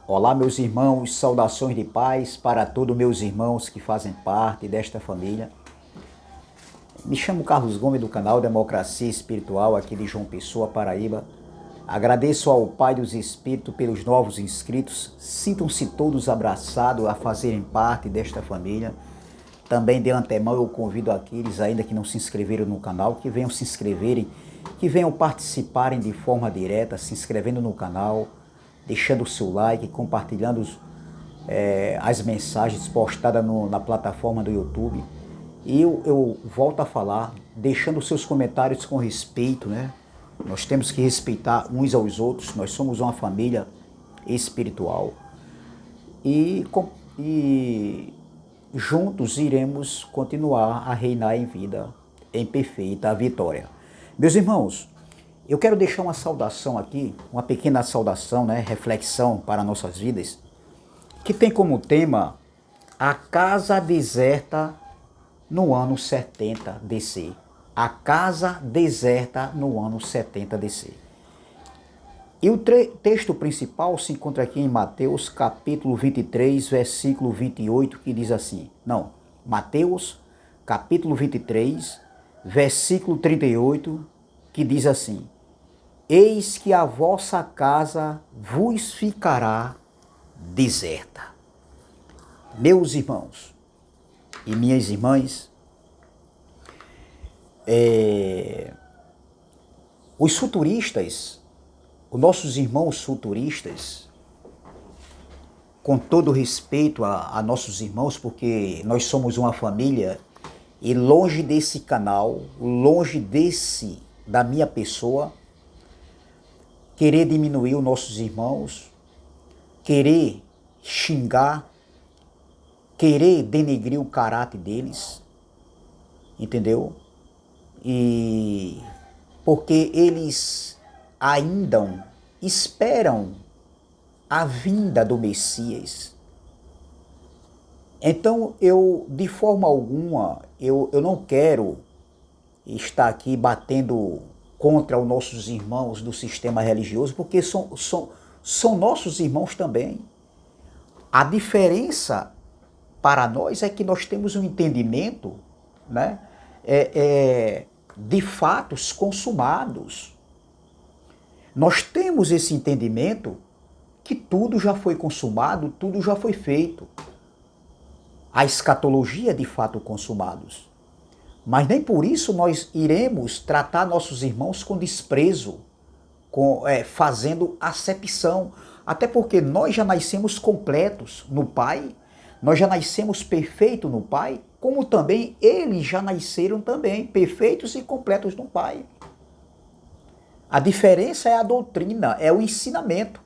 Olá, meus irmãos, saudações de paz para todos meus irmãos que fazem parte desta família. Me chamo Carlos Gomes do canal Democracia Espiritual aqui de João Pessoa, Paraíba. Agradeço ao Pai dos Espíritos pelos novos inscritos. Sintam-se todos abraçados a fazerem parte desta família. Também de antemão eu convido aqueles ainda que não se inscreveram no canal, que venham se inscreverem, que venham participarem de forma direta, se inscrevendo no canal, deixando o seu like, compartilhando as mensagens postadas na plataforma do YouTube. E eu volto a falar, deixando os seus comentários com respeito, né? Nós temos que respeitar uns aos outros, nós somos uma família espiritual. E juntos iremos continuar a reinar em vida, em perfeita vitória. Meus irmãos, eu quero deixar uma saudação aqui, uma pequena saudação, né, reflexão para nossas vidas, que tem como tema a casa deserta no ano 70 DC. A casa deserta no ano 70 DC. E o texto principal se encontra aqui em Mateus capítulo 23, versículo 28, que diz assim. Não, Mateus capítulo 23, versículo 38, que diz assim: Eis que a vossa casa vos ficará deserta. Meus irmãos e minhas irmãs, os futuristas, os nossos irmãos futuristas, com todo respeito a nossos irmãos, porque nós somos uma família, e longe desse canal, longe da minha pessoa, querer diminuir os nossos irmãos, querer xingar, querer denegrir o caráter deles, entendeu? E porque eles ainda esperam a vinda do Messias. Então eu, de forma alguma, eu não quero estar aqui batendo contra os nossos irmãos do sistema religioso, porque são nossos irmãos também. A diferença para nós é que nós temos um entendimento, né, de fatos consumados. Nós temos esse entendimento que tudo já foi consumado, tudo já foi feito. A escatologia de fato consumados. Mas nem por isso nós iremos tratar nossos irmãos com desprezo, fazendo acepção. Até porque nós já nascemos completos no Pai, nós já nascemos perfeitos no Pai, como também eles já nasceram também perfeitos e completos no Pai. A diferença é a doutrina, é o ensinamento.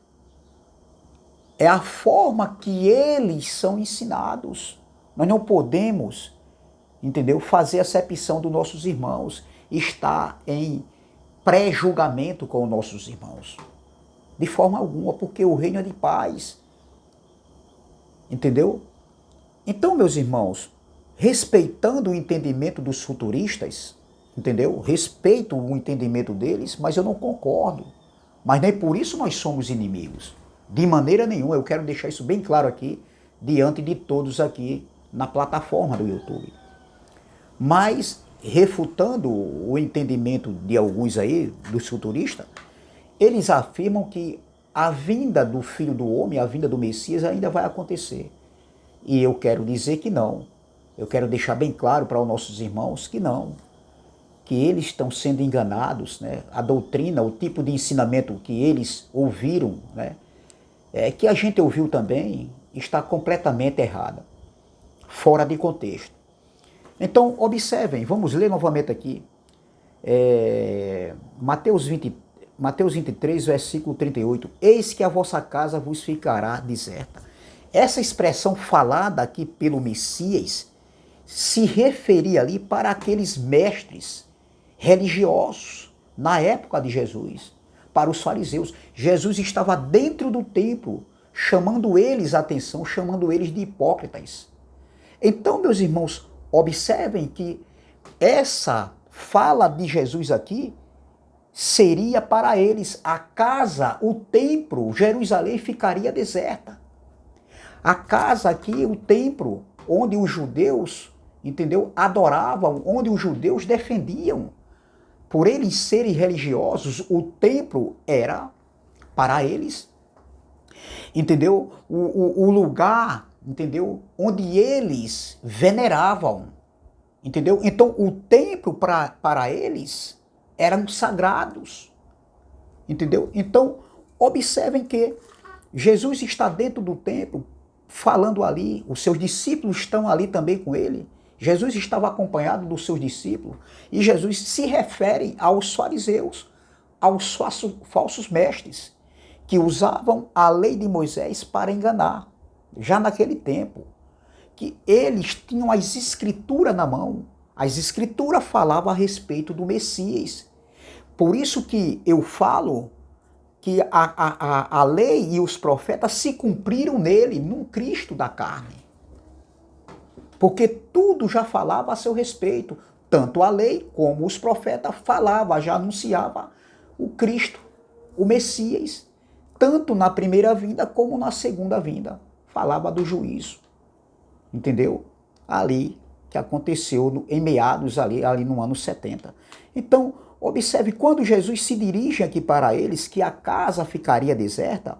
É a forma que eles são ensinados. Nós não podemos, entendeu, fazer acepção dos nossos irmãos, estar em pré-julgamento com os nossos irmãos. De forma alguma, porque o reino é de paz. Entendeu? Então, meus irmãos, respeitando o entendimento dos futuristas, entendeu? Respeito o entendimento deles, mas eu não concordo. Mas nem por isso nós somos inimigos. De maneira nenhuma, eu quero deixar isso bem claro aqui, diante de todos aqui na plataforma do YouTube. Mas, refutando o entendimento de alguns aí, dos futuristas, eles afirmam que a vinda do Filho do Homem, a vinda do Messias ainda vai acontecer. E eu quero dizer que não. Eu quero deixar bem claro para os nossos irmãos que não. Que eles estão sendo enganados, né? A doutrina, o tipo de ensinamento que eles ouviram, né? Que a gente ouviu também, está completamente errada. Fora de contexto. Então, observem, vamos ler novamente aqui. Mateus 23, versículo 38. Eis que a vossa casa vos ficará deserta. Essa expressão falada aqui pelo Messias se referia ali para aqueles mestres religiosos na época de Jesus, para os fariseus. Jesus estava dentro do templo, chamando eles a atenção, chamando eles de hipócritas. Então, meus irmãos, observem que essa fala de Jesus aqui seria para eles a casa, o templo, Jerusalém ficaria deserta. A casa aqui, o templo, onde os judeus, entendeu, adoravam, onde os judeus defendiam. Por eles serem religiosos, o templo era para eles, entendeu, o lugar, entendeu, onde eles veneravam, entendeu? Então o templo para eles eram sagrados, entendeu? Então observem que Jesus está dentro do templo, falando ali, os seus discípulos estão ali também com ele. Jesus estava acompanhado dos seus discípulos e Jesus se refere aos fariseus, aos falsos mestres, que usavam a lei de Moisés para enganar, já naquele tempo, que eles tinham as escrituras na mão. As escrituras falavam a respeito do Messias. Por isso que eu falo que a lei e os profetas se cumpriram nele, num Cristo da carne. Porque tudo já falava a seu respeito. Tanto a lei como os profetas falavam, já anunciava o Cristo, o Messias. Tanto na primeira vinda como na segunda vinda. Falava do juízo. Entendeu? Ali que aconteceu em meados ali no ano 70. Então, observe, quando Jesus se dirige aqui para eles, que a casa ficaria deserta,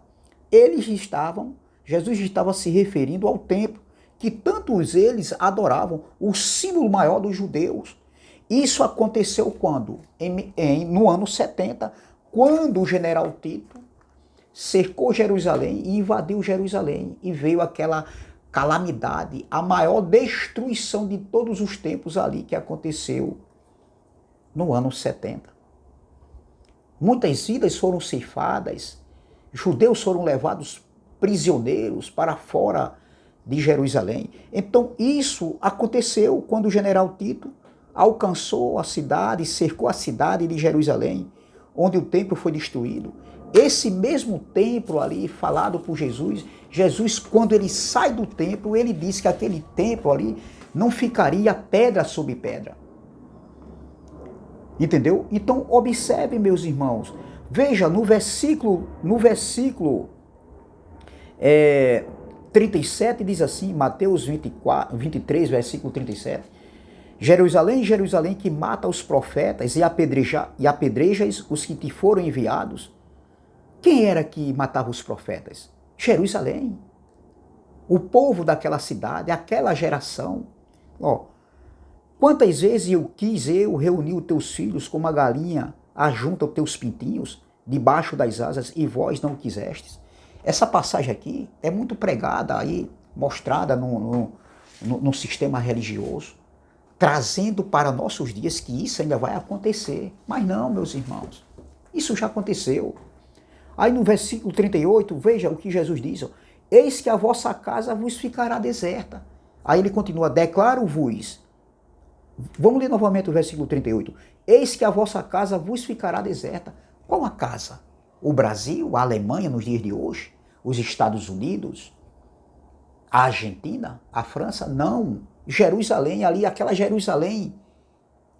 Jesus estava se referindo ao templo, que tantos eles adoravam, o símbolo maior dos judeus. Isso aconteceu quando? No ano 70, quando o general Tito cercou Jerusalém e invadiu Jerusalém, e veio aquela calamidade, a maior destruição de todos os tempos ali que aconteceu no ano 70. Muitas vidas foram ceifadas, judeus foram levados prisioneiros para fora de Jerusalém. Então isso aconteceu quando o general Tito alcançou a cidade, cercou a cidade de Jerusalém, onde o templo foi destruído. Esse mesmo templo ali, falado por Jesus, quando ele sai do templo, ele diz que aquele templo ali não ficaria pedra sobre pedra. Entendeu? Então, observe, meus irmãos. Veja, no versículo 37 diz assim, Mateus 23, versículo 37. Jerusalém, Jerusalém, que mata os profetas e apedrejas os que te foram enviados. Quem era que matava os profetas? Jerusalém. O povo daquela cidade, aquela geração. Quantas vezes eu quis reunir os teus filhos como a galinha ajunta os teus pintinhos debaixo das asas e vós não quisestes. Essa passagem aqui é muito pregada aí, mostrada no sistema religioso, trazendo para nossos dias que isso ainda vai acontecer. Mas não, meus irmãos, isso já aconteceu. Aí no versículo 38, veja o que Jesus diz. Eis que a vossa casa vos ficará deserta. Aí ele continua, declaro-vos. Vamos ler novamente o versículo 38. Eis que a vossa casa vos ficará deserta. Qual a casa? O Brasil, a Alemanha nos dias de hoje? Os Estados Unidos? A Argentina? A França? Não. Jerusalém, ali, aquela Jerusalém,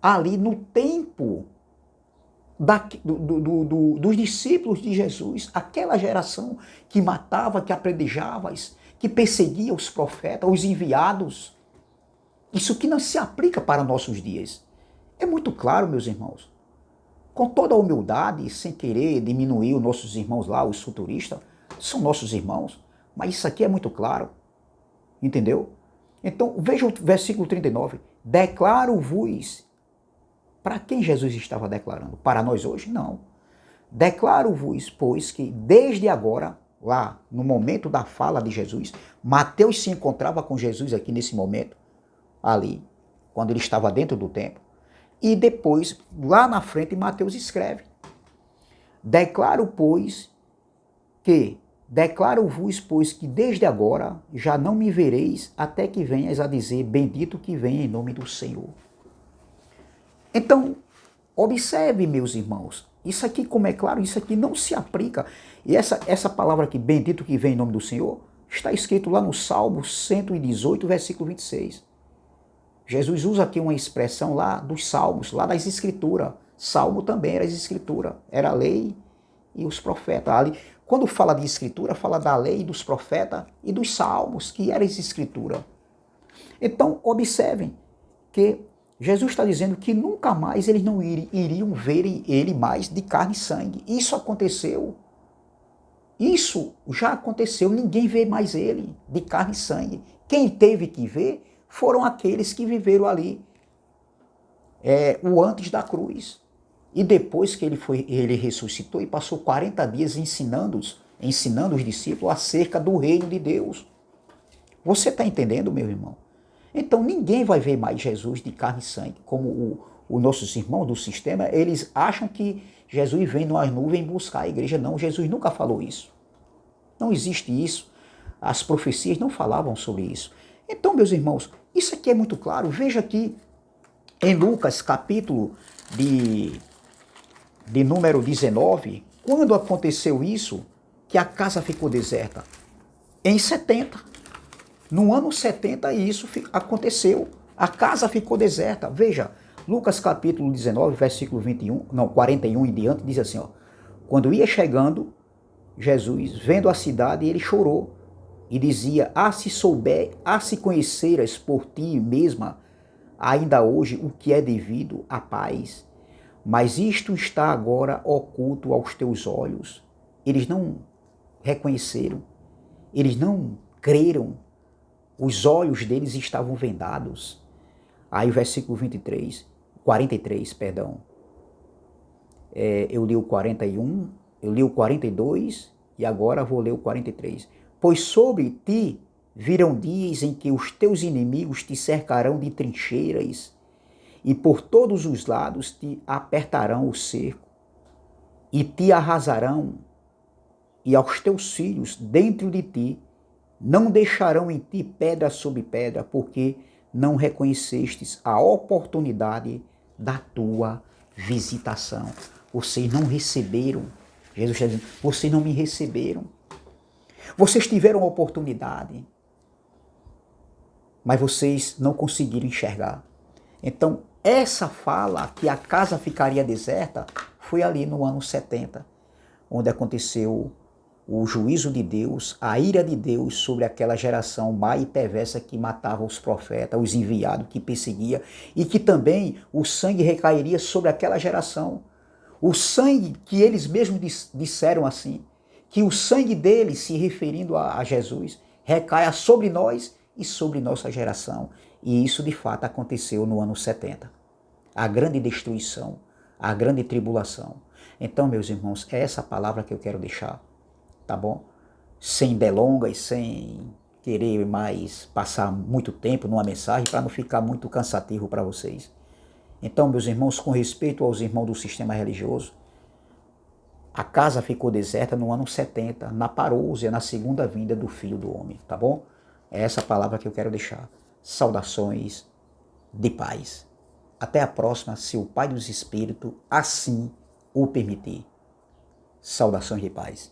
ali no tempo dos discípulos de Jesus, aquela geração que matava, que apedrejava, que perseguia os profetas, os enviados. Isso que não se aplica para nossos dias. É muito claro, meus irmãos. Com toda a humildade, sem querer diminuir os nossos irmãos lá, os futuristas, são nossos irmãos, mas isso aqui é muito claro. Entendeu? Então, veja o versículo 39. Declaro-vos. Para quem Jesus estava declarando? Para nós hoje? Não. Declaro-vos, pois, que desde agora, lá no momento da fala de Jesus, Mateus se encontrava com Jesus aqui nesse momento, ali, quando ele estava dentro do templo, e depois, lá na frente, Mateus escreve. Declaro-vos, pois, que desde agora já não me vereis até que venhas a dizer, bendito que vem em nome do Senhor. Então, observe, meus irmãos, isso aqui, como é claro, isso aqui não se aplica. E essa palavra aqui, bendito que vem em nome do Senhor, está escrito lá no Salmo 118, versículo 26. Jesus usa aqui uma expressão lá dos Salmos, lá das Escrituras, Salmo também era escritura, era a lei e os profetas. Ali, quando fala de escritura, fala da lei, dos profetas e dos salmos, que era escritura. Então, observem que Jesus está dizendo que nunca mais eles não iriam ver ele mais de carne e sangue. Isso aconteceu. Isso já aconteceu. Ninguém vê mais ele de carne e sangue. Quem teve que ver foram aqueles que viveram ali o antes da cruz. E depois que ele ressuscitou e passou 40 dias ensinando os discípulos acerca do reino de Deus. Você está entendendo, meu irmão? Então ninguém vai ver mais Jesus de carne e sangue, como os nossos irmãos do sistema, eles acham que Jesus vem nas nuvens buscar a igreja. Não, Jesus nunca falou isso. Não existe isso. As profecias não falavam sobre isso. Então, meus irmãos, isso aqui é muito claro. Veja aqui em Lucas, capítulo de número 19, quando aconteceu isso, que a casa ficou deserta? Em 70. No ano 70 isso aconteceu. A casa ficou deserta. Veja, Lucas capítulo 19, versículo 41 em diante, diz assim, ó: quando ia chegando Jesus, vendo a cidade, ele chorou e dizia: se conheceras por ti mesma, ainda hoje, o que é devido à paz. Mas isto está agora oculto aos teus olhos. Eles não reconheceram, eles não creram, os olhos deles estavam vendados. Aí o versículo 43, perdão. Eu li o 41, eu li o 42 e agora vou ler o 43. Pois sobre ti virão dias em que os teus inimigos te cercarão de trincheiras e por todos os lados te apertarão o cerco e te arrasarão, e aos teus filhos dentro de ti não deixarão em ti pedra sobre pedra, porque não reconhecestes a oportunidade da tua visitação. Vocês não receberam. Jesus está dizendo: vocês não me receberam. Vocês tiveram a oportunidade, mas vocês não conseguiram enxergar. Então, essa fala que a casa ficaria deserta foi ali no ano 70, onde aconteceu o juízo de Deus, a ira de Deus sobre aquela geração má e perversa que matava os profetas, os enviados, que perseguia, e que também o sangue recairia sobre aquela geração. O sangue que eles mesmos disseram assim, que o sangue deles, se referindo a Jesus, recaia sobre nós e sobre nossa geração. E isso de fato aconteceu no ano 70. A grande destruição, a grande tribulação. Então, meus irmãos, é essa palavra que eu quero deixar, tá bom? Sem delongas, sem querer mais passar muito tempo numa mensagem para não ficar muito cansativo para vocês. Então, meus irmãos, com respeito aos irmãos do sistema religioso, a casa ficou deserta no ano 70, na parousia, na segunda vinda do Filho do Homem, tá bom? É essa palavra que eu quero deixar. Saudações de paz. Até a próxima, se o Pai dos Espíritos assim o permitir. Saudações de paz.